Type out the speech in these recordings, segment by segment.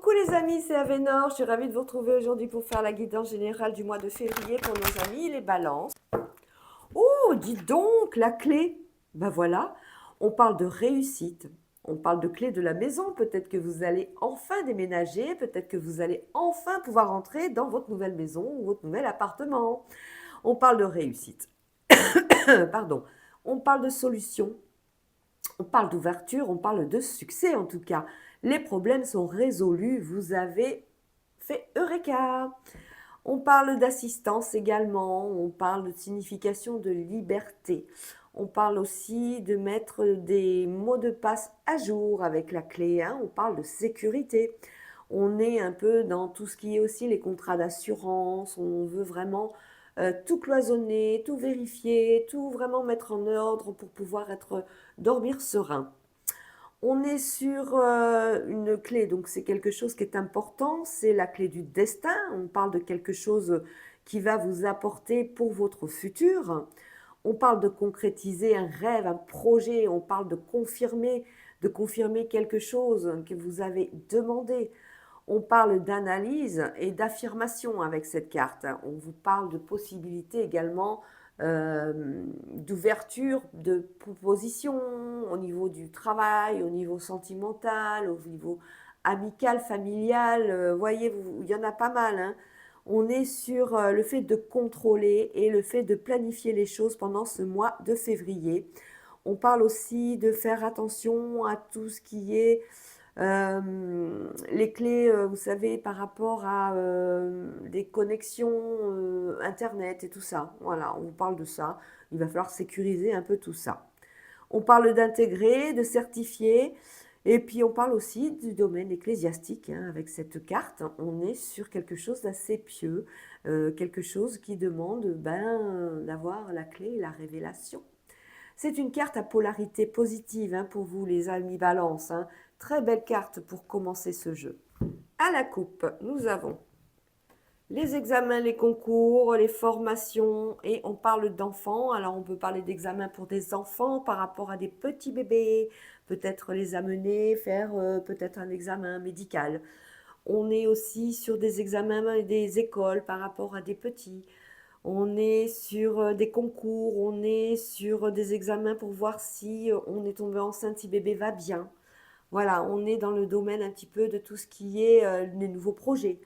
Coucou les amis, c'est Avénor. Je suis ravie de vous retrouver aujourd'hui pour faire la guidance générale du mois de février pour nos amis les balances. Oh, dis donc, la clé. Ben voilà, on parle de réussite. On parle de clé de la maison. Peut-être que vous allez enfin déménager. Peut-être que vous allez enfin pouvoir entrer dans votre nouvelle maison ou votre nouvel appartement. On parle de réussite. Pardon. On parle de solution. On parle d'ouverture, on parle de succès en tout cas. Les problèmes sont résolus, vous avez fait Eureka. On parle d'assistance également, on parle de signification de liberté. On parle aussi de mettre des mots de passe à jour avec la clé, hein. On parle de sécurité. On est un peu dans tout ce qui est aussi les contrats d'assurance. On veut vraiment tout cloisonner, tout vérifier, tout vraiment mettre en ordre pour pouvoir dormir serein. On est sur une clé, donc c'est quelque chose qui est important, c'est la clé du destin. On parle de quelque chose qui va vous apporter pour votre futur. On parle de concrétiser un rêve, un projet. On parle de confirmer quelque chose que vous avez demandé. On parle d'analyse et d'affirmation avec cette carte. On vous parle de possibilités également d'ouverture, de propositions au niveau du travail, au niveau sentimental, au niveau amical, familial. Voyez, il y en a pas mal, hein. On est sur le fait de contrôler et le fait de planifier les choses pendant ce mois de février. On parle aussi de faire attention à tout ce qui est les clés, vous savez, par rapport à des connexions Internet et tout ça. Voilà, on vous parle de ça. Il va falloir sécuriser un peu tout ça. On parle d'intégrer, de certifier, et puis on parle aussi du domaine ecclésiastique, hein. Avec cette carte, on est sur quelque chose d'assez pieux, quelque chose qui demande d'avoir la clé et la révélation. C'est une carte à polarité positive, hein, pour vous les amis Balance, hein. Très belle carte pour commencer ce jeu. À la coupe, nous avons les examens, les concours, les formations, et on parle d'enfants. Alors on peut parler d'examens pour des enfants par rapport à des petits bébés, peut-être les amener, faire peut-être un examen médical. On est aussi sur des examens des écoles par rapport à des petits. On est sur des concours, on est sur des examens pour voir si on est tombé enceinte, si bébé va bien. Voilà, on est dans le domaine un petit peu de tout ce qui est les nouveaux projets,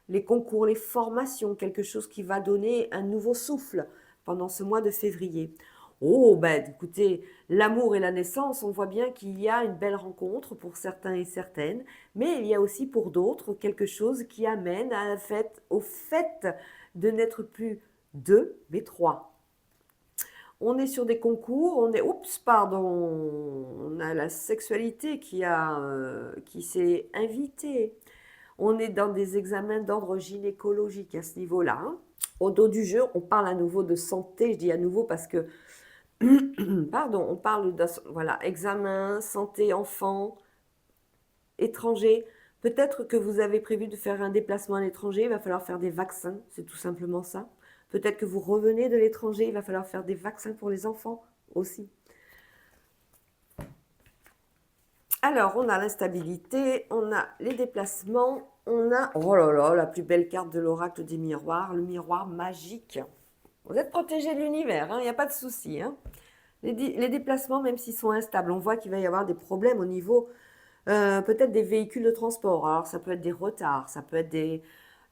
les concours, les formations, quelque chose qui va donner un nouveau souffle pendant ce mois de février. Oh, ben écoutez, l'amour et la naissance, on voit bien qu'il y a une belle rencontre pour certains et certaines, mais il y a aussi pour d'autres quelque chose qui amène au fait de n'être plus deux, mais trois. On est sur des concours, oups, pardon, on a la sexualité qui s'est invitée. On est dans des examens d'ordre gynécologique à ce niveau-là, hein. Au dos du jeu, on parle à nouveau de santé, je dis à nouveau parce que, pardon, on parle de, voilà, examen, santé, enfant, étranger. Peut-être que vous avez prévu de faire un déplacement à l'étranger, il va falloir faire des vaccins, c'est tout simplement ça. Peut-être que vous revenez de l'étranger, il va falloir faire des vaccins pour les enfants aussi. Alors, on a l'instabilité, on a les déplacements, on a, oh là là, la plus belle carte de l'oracle des miroirs, le miroir magique. Vous êtes protégé de l'univers, hein, il n'y a pas de souci, hein. Les déplacements, même s'ils sont instables, on voit qu'il va y avoir des problèmes au niveau peut-être des véhicules de transport. Alors, ça peut être des retards, ça peut être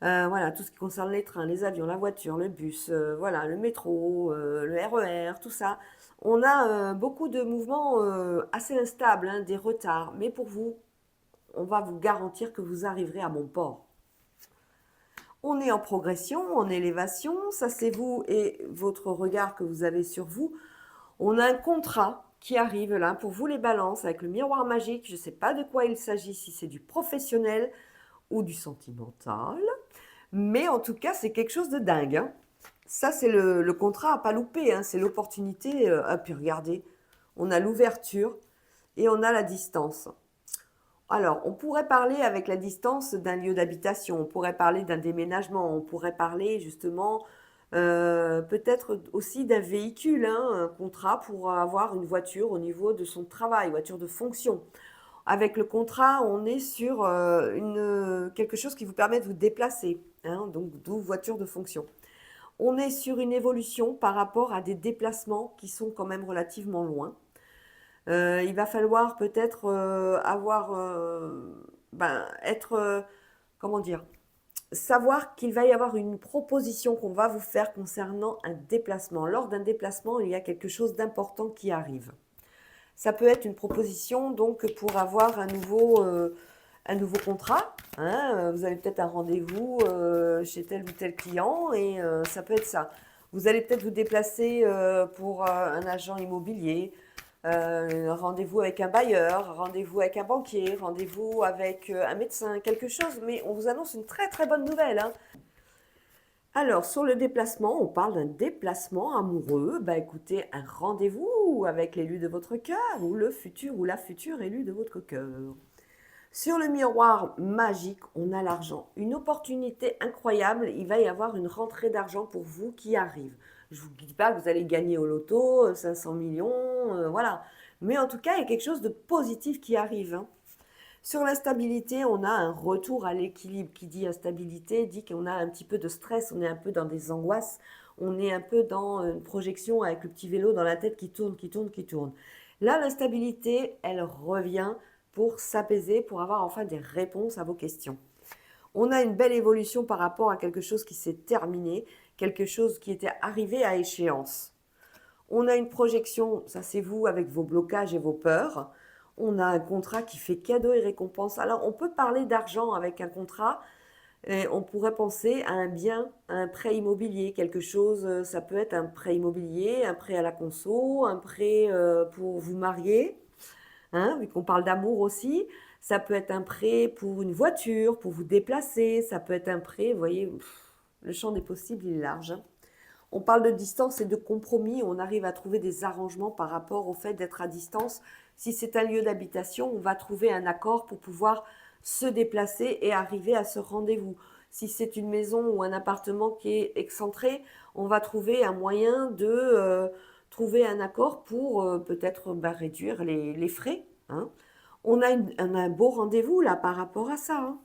voilà, tout ce qui concerne les trains, les avions, la voiture, le bus, voilà, le métro, le RER, tout ça. On a beaucoup de mouvements assez instables, hein, des retards. Mais pour vous, on va vous garantir que vous arriverez à bon port. On est en progression, en élévation. Ça, c'est vous et votre regard que vous avez sur vous. On a un contrat qui arrive là pour vous les balances avec le miroir magique. Je ne sais pas de quoi il s'agit, si c'est du professionnel ou du sentimental. Mais en tout cas, c'est quelque chose de dingue, hein. Ça, c'est le contrat à pas louper, hein. C'est l'opportunité. Puis regardez, on a l'ouverture et on a la distance. Alors, on pourrait parler avec la distance d'un lieu d'habitation, on pourrait parler d'un déménagement, on pourrait parler justement peut-être aussi d'un véhicule, hein, un contrat pour avoir une voiture au niveau de son travail, voiture de fonction. Avec le contrat, on est sur quelque chose qui vous permet de vous déplacer, hein, donc d'où voiture de fonction. On est sur une évolution par rapport à des déplacements qui sont quand même relativement loin. Il va falloir peut-être être, comment dire, savoir qu'il va y avoir une proposition qu'on va vous faire concernant un déplacement. Lors d'un déplacement, il y a quelque chose d'important qui arrive. Ça peut être une proposition donc pour avoir un nouveau contrat, hein. Vous avez peut-être un rendez-vous chez tel ou tel client et ça peut être ça. Vous allez peut-être vous déplacer pour un agent immobilier, rendez-vous avec un bailleur, rendez-vous avec un banquier, rendez-vous avec un médecin, quelque chose. Mais on vous annonce une très très bonne nouvelle, hein. Alors, sur le déplacement, on parle d'un déplacement amoureux. Bah écoutez, un rendez-vous avec l'élu de votre cœur ou le futur ou la future élue de votre cœur. Sur le miroir magique, on a l'argent. Une opportunité incroyable, il va y avoir une rentrée d'argent pour vous qui arrive. Je ne vous dis pas que vous allez gagner au loto 500 millions, voilà. Mais en tout cas, il y a quelque chose de positif qui arrive, hein. Sur l'instabilité, on a un retour à l'équilibre. Qui dit instabilité dit qu'on a un petit peu de stress, on est un peu dans des angoisses, on est un peu dans une projection avec le petit vélo dans la tête qui tourne, qui tourne, qui tourne. Là, l'instabilité, elle revient pour s'apaiser, pour avoir enfin des réponses à vos questions. On a une belle évolution par rapport à quelque chose qui s'est terminé, quelque chose qui était arrivé à échéance. On a une projection, ça c'est vous avec vos blocages et vos peurs. On a un contrat qui fait cadeau et récompense. Alors on peut parler d'argent avec un contrat, et on pourrait penser à un bien, à un prêt immobilier, quelque chose, ça peut être un prêt immobilier, un prêt à la conso, un prêt pour vous marier, hein, vu qu'on parle d'amour aussi. Ça peut être un prêt pour une voiture, pour vous déplacer, ça peut être un prêt, vous voyez, le champ des possibles il est large, hein. On parle de distance et de compromis, on arrive à trouver des arrangements par rapport au fait d'être à distance. Si c'est un lieu d'habitation, on va trouver un accord pour pouvoir se déplacer et arriver à ce rendez-vous. Si c'est une maison ou un appartement qui est excentré, on va trouver un moyen de trouver un accord pour peut-être réduire les frais, hein. On a un beau rendez-vous là par rapport à ça, hein.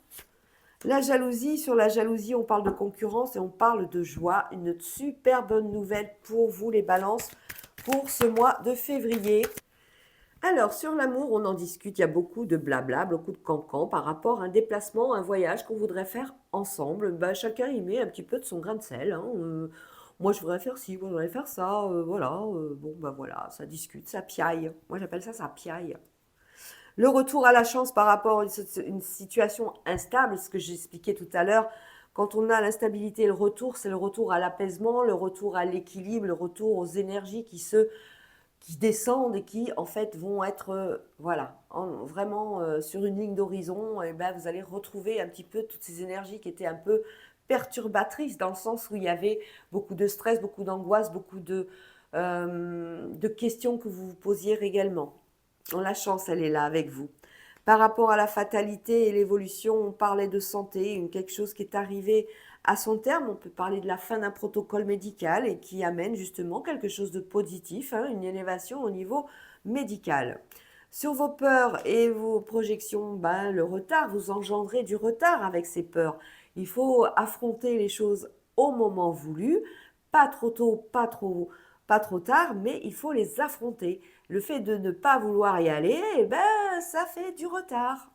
La jalousie, sur la jalousie, on parle de concurrence et on parle de joie. Une super bonne nouvelle pour vous les balances pour ce mois de février. Alors, sur l'amour, on en discute, il y a beaucoup de blabla, beaucoup de cancan par rapport à un déplacement, un voyage qu'on voudrait faire ensemble. Bah, chacun y met un petit peu de son grain de sel, hein. Moi, je voudrais faire ci, moi, je voudrais faire ça, voilà. Bon, bah voilà, ça discute, ça piaille. Moi, j'appelle ça, ça piaille. Le retour à la chance par rapport à une situation instable, ce que j'expliquais tout à l'heure, quand on a l'instabilité, le retour, c'est le retour à l'apaisement, le retour à l'équilibre, le retour aux énergies qui descendent et qui en fait vont être voilà, vraiment sur une ligne d'horizon. Et ben, vous allez retrouver un petit peu toutes ces énergies qui étaient un peu perturbatrices dans le sens où il y avait beaucoup de stress, beaucoup d'angoisse, beaucoup de questions que vous vous posiez également. La chance, elle est là avec vous. Par rapport à la fatalité et l'évolution, on parlait de santé, quelque chose qui est arrivé à son terme. On peut parler de la fin d'un protocole médical et qui amène justement quelque chose de positif, hein, une élévation au niveau médical. Sur vos peurs et vos projections, ben, le retard, vous engendrez du retard avec ces peurs. Il faut affronter les choses au moment voulu, pas trop tôt, pas trop tard, mais il faut les affronter. Le fait de ne pas vouloir y aller, eh ben, ça fait du retard.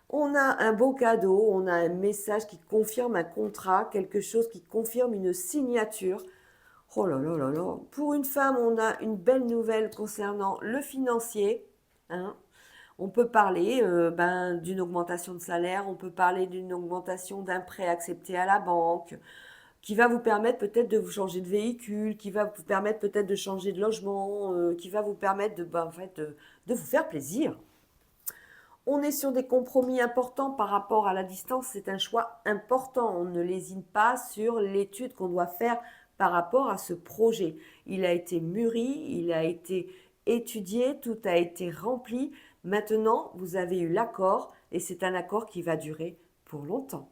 On a un beau cadeau, on a un message qui confirme un contrat, quelque chose qui confirme une signature. Oh là là là là. Pour une femme, on a une belle nouvelle concernant le financier, hein. On peut parler d'une augmentation de salaire, on peut parler d'une augmentation d'un prêt accepté à la banque, qui va vous permettre peut-être de vous changer de véhicule, qui va vous permettre peut-être de changer de logement, qui va vous permettre de vous faire plaisir. On est sur des compromis importants par rapport à la distance, c'est un choix important. On ne lésine pas sur l'étude qu'on doit faire par rapport à ce projet. Il a été mûri, il a été étudié, tout a été rempli. Maintenant, vous avez eu l'accord et c'est un accord qui va durer pour longtemps.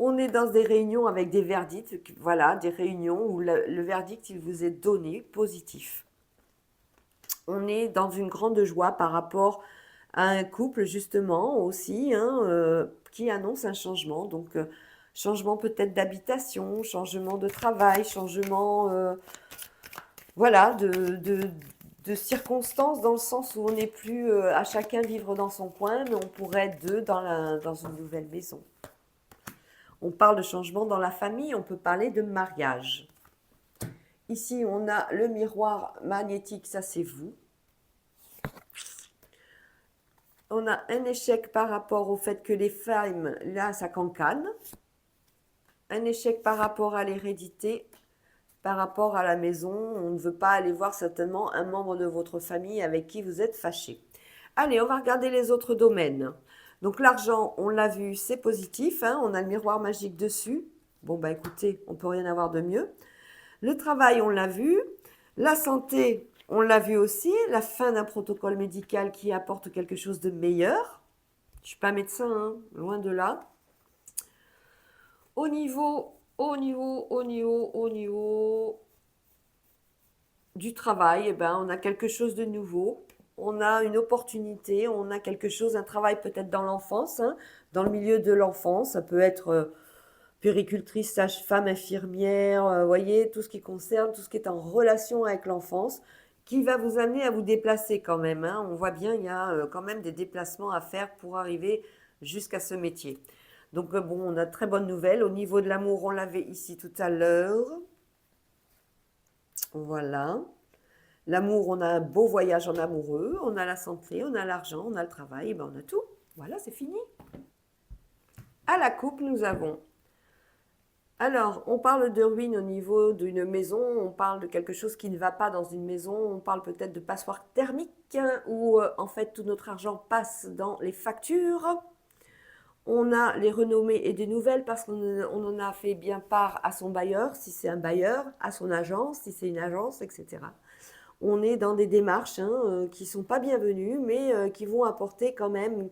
On est dans des réunions avec des verdicts, voilà, des réunions où le verdict il vous est donné, positif. On est dans une grande joie par rapport à un couple justement aussi, hein, qui annonce un changement. Donc, changement peut-être d'habitation, changement de travail, changement, voilà, de circonstances dans le sens où on n'est plus à chacun vivre dans son coin, mais on pourrait être deux dans une nouvelle maison. On parle de changement dans la famille, on peut parler de mariage. Ici, on a le miroir magnétique, ça c'est vous. On a un échec par rapport au fait que les femmes, là, ça cancane. Un échec par rapport à l'hérédité, par rapport à la maison. On ne veut pas aller voir certainement un membre de votre famille avec qui vous êtes fâché. Allez, on va regarder les autres domaines. Donc l'argent, on l'a vu, c'est positif, hein, on a le miroir magique dessus. Bon, bah écoutez, on peut rien avoir de mieux. Le travail, on l'a vu. La santé, on l'a vu aussi. La fin d'un protocole médical qui apporte quelque chose de meilleur. Je ne suis pas médecin, hein, loin de là. Au niveau du travail, eh ben, on a quelque chose de nouveau. On a une opportunité, on a quelque chose, un travail peut-être dans l'enfance, hein, dans le milieu de l'enfance. Ça peut être puéricultrice, sage-femme, infirmière, voyez, tout ce qui concerne, tout ce qui est en relation avec l'enfance, qui va vous amener à vous déplacer quand même, hein. On voit bien, il y a quand même des déplacements à faire pour arriver jusqu'à ce métier. Donc bon, on a de très bonnes nouvelles. Au niveau de l'amour, on l'avait ici tout à l'heure. Voilà. L'amour, on a un beau voyage en amoureux, on a la santé, on a l'argent, on a le travail, et ben on a tout. Voilà, c'est fini. À la coupe, nous avons. Alors, on parle de ruine au niveau d'une maison, on parle de quelque chose qui ne va pas dans une maison, on parle peut-être de passoire thermique, hein, où en fait tout notre argent passe dans les factures. On a les renommées et des nouvelles parce qu'on en a fait bien part à son bailleur, si c'est un bailleur, à son agence, si c'est une agence, etc. On est dans des démarches, hein, qui ne sont pas bienvenues, mais qui vont apporter quand même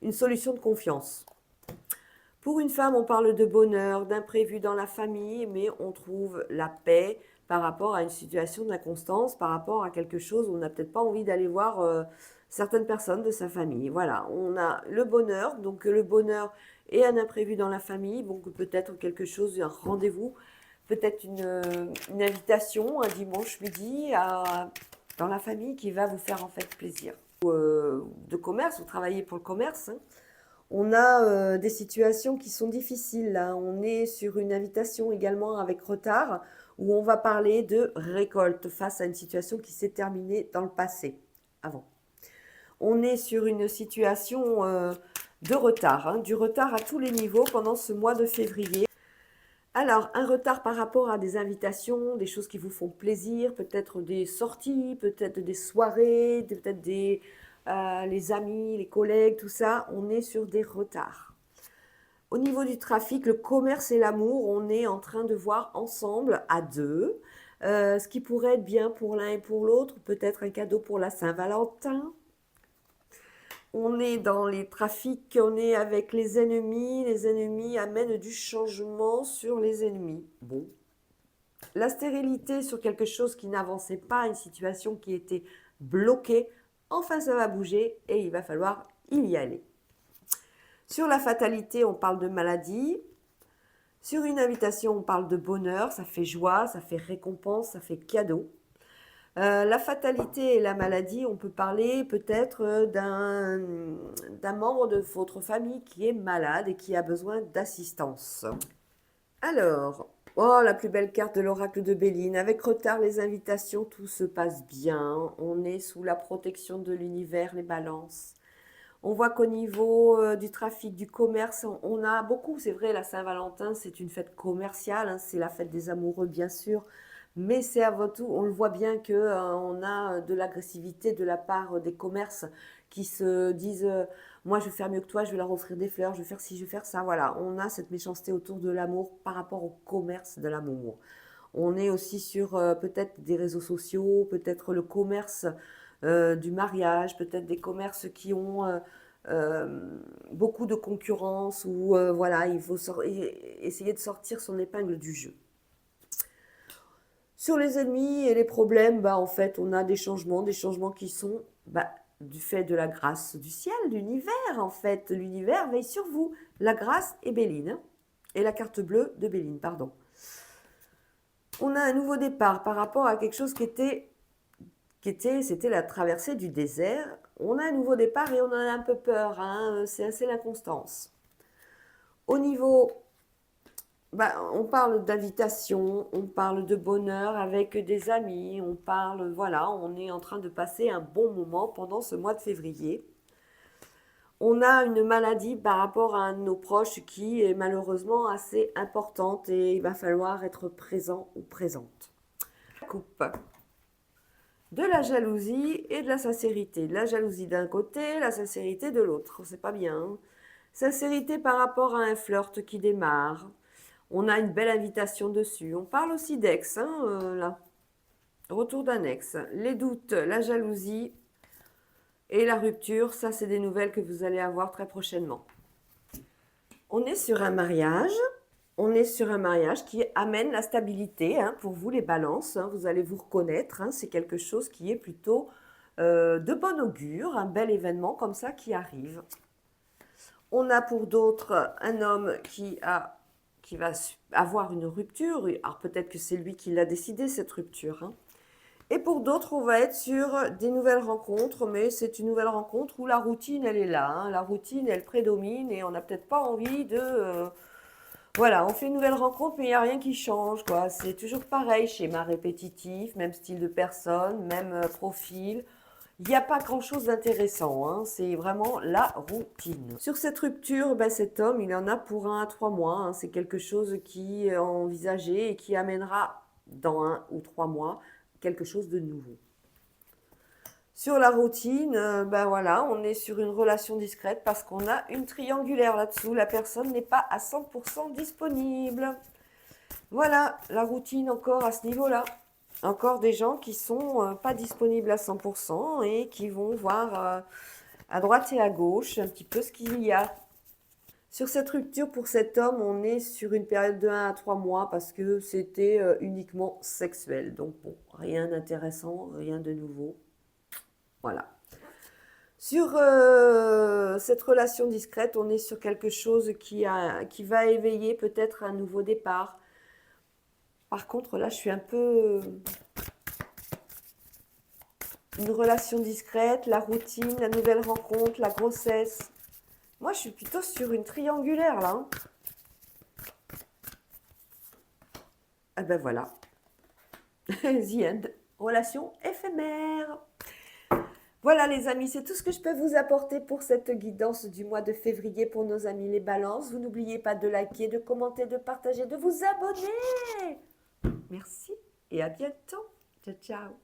une solution de confiance. Pour une femme, on parle de bonheur, d'imprévu dans la famille, mais on trouve la paix par rapport à une situation d'inconstance, par rapport à quelque chose où on n'a peut-être pas envie d'aller voir certaines personnes de sa famille. Voilà, on a le bonheur, donc le bonheur et un imprévu dans la famille, donc peut-être quelque chose, un rendez-vous, peut-être une invitation un dimanche midi dans la famille qui va vous faire en fait plaisir. De commerce, vous travaillez pour le commerce, hein. On a des situations qui sont difficiles là. On est sur une invitation également avec retard où on va parler de récolte face à une situation qui s'est terminée dans le passé, avant. On est sur une situation de retard, hein, du retard à tous les niveaux pendant ce mois de février. Alors, un retard par rapport à des invitations, des choses qui vous font plaisir, peut-être des sorties, peut-être des soirées, peut-être les amis, les collègues, tout ça, on est sur des retards. Au niveau du trafic, le commerce et l'amour, on est en train de voir ensemble, à deux, ce qui pourrait être bien pour l'un et pour l'autre, peut-être un cadeau pour la Saint-Valentin. On est dans les trafics, on est avec les ennemis amènent du changement sur les ennemis. Bon. La stérilité sur quelque chose qui n'avançait pas, une situation qui était bloquée, enfin ça va bouger et il va falloir y aller. Sur la fatalité, on parle de maladie. Sur une invitation, on parle de bonheur, ça fait joie, ça fait récompense, ça fait cadeau. La fatalité et la maladie, on peut parler peut-être d'un membre de votre famille qui est malade et qui a besoin d'assistance. Alors, oh, la plus belle carte de l'oracle de Béline. Avec retard, les invitations, tout se passe bien. On est sous la protection de l'univers, les balances. On voit qu'au niveau du trafic, du commerce, on a beaucoup, c'est vrai, la Saint-Valentin, c'est une fête commerciale, hein, c'est la fête des amoureux, bien sûr, mais c'est avant tout, on le voit bien que on a de l'agressivité de la part des commerces qui se disent moi je vais faire mieux que toi, je vais leur offrir des fleurs, je vais faire ci, je vais faire ça. Voilà, on a cette méchanceté autour de l'amour par rapport au commerce de l'amour. On est aussi sur peut-être des réseaux sociaux, peut-être le commerce du mariage, peut-être des commerces qui ont beaucoup de concurrence où voilà, il faut essayer de sortir son épingle du jeu. Sur les ennemis et les problèmes, en fait, on a des changements qui sont du fait de la grâce du ciel, de l'univers, en fait. L'univers veille sur vous. La grâce et Béline, hein. Et la carte bleue de Béline, pardon. On a un nouveau départ par rapport à quelque chose c'était la traversée du désert. On a un nouveau départ et on en a un peu peur, hein. C'est assez l'inconstance. Au niveau on parle d'invitation, on parle de bonheur avec des amis, on parle, voilà, on est en train de passer un bon moment pendant ce mois de février. On a une maladie par rapport à un de nos proches qui est malheureusement assez importante et il va falloir être présent ou présente. La coupe. De la jalousie et de la sincérité. La jalousie d'un côté, la sincérité de l'autre. C'est pas bien, hein. Sincérité par rapport à un flirt qui démarre. On a une belle invitation dessus. On parle aussi d'ex, hein, là. Retour d'un ex. Les doutes, la jalousie et la rupture, ça c'est des nouvelles que vous allez avoir très prochainement. On est sur un mariage. On est sur un mariage qui amène la stabilité, hein, pour vous les balances. Hein, vous allez vous reconnaître. Hein, c'est quelque chose qui est plutôt de bon augure. Un bel événement comme ça qui arrive. On a pour d'autres un homme qui va avoir une rupture. Alors peut-être que c'est lui qui l'a décidé, cette rupture, hein. Et pour d'autres, on va être sur des nouvelles rencontres, mais c'est une nouvelle rencontre où la routine, elle est là, hein. La routine, elle prédomine et on n'a peut-être pas envie de... voilà, on fait une nouvelle rencontre, mais il n'y a rien qui change, quoi. C'est toujours pareil, schéma répétitif, même style de personne, même profil. Il n'y a pas grand-chose d'intéressant, hein. C'est vraiment la routine. Sur cette rupture, cet homme, il en a pour 1 à 3 mois, hein. C'est quelque chose qui est envisagé et qui amènera dans 1 ou 3 mois quelque chose de nouveau. Sur la routine, voilà, on est sur une relation discrète parce qu'on a une triangulaire là-dessous. La personne n'est pas à 100% disponible. Voilà, la routine encore à ce niveau-là. Encore des gens qui sont pas disponibles à 100% et qui vont voir à droite et à gauche un petit peu ce qu'il y a. Sur cette rupture, pour cet homme, on est sur une période de 1 à 3 mois parce que c'était uniquement sexuel. Donc bon, rien d'intéressant, rien de nouveau. Voilà. Sur cette relation discrète, on est sur quelque chose qui va éveiller peut-être un nouveau départ. Par contre, là, je suis un peu... Une relation discrète, la routine, la nouvelle rencontre, la grossesse. Moi, je suis plutôt sur une triangulaire, là, hein. Ah ben voilà. The end. Relation éphémère. Voilà les amis, c'est tout ce que je peux vous apporter pour cette guidance du mois de février pour nos amis les balances. Vous n'oubliez pas de liker, de commenter, de partager, de vous abonner. Merci et à bientôt. Ciao, ciao.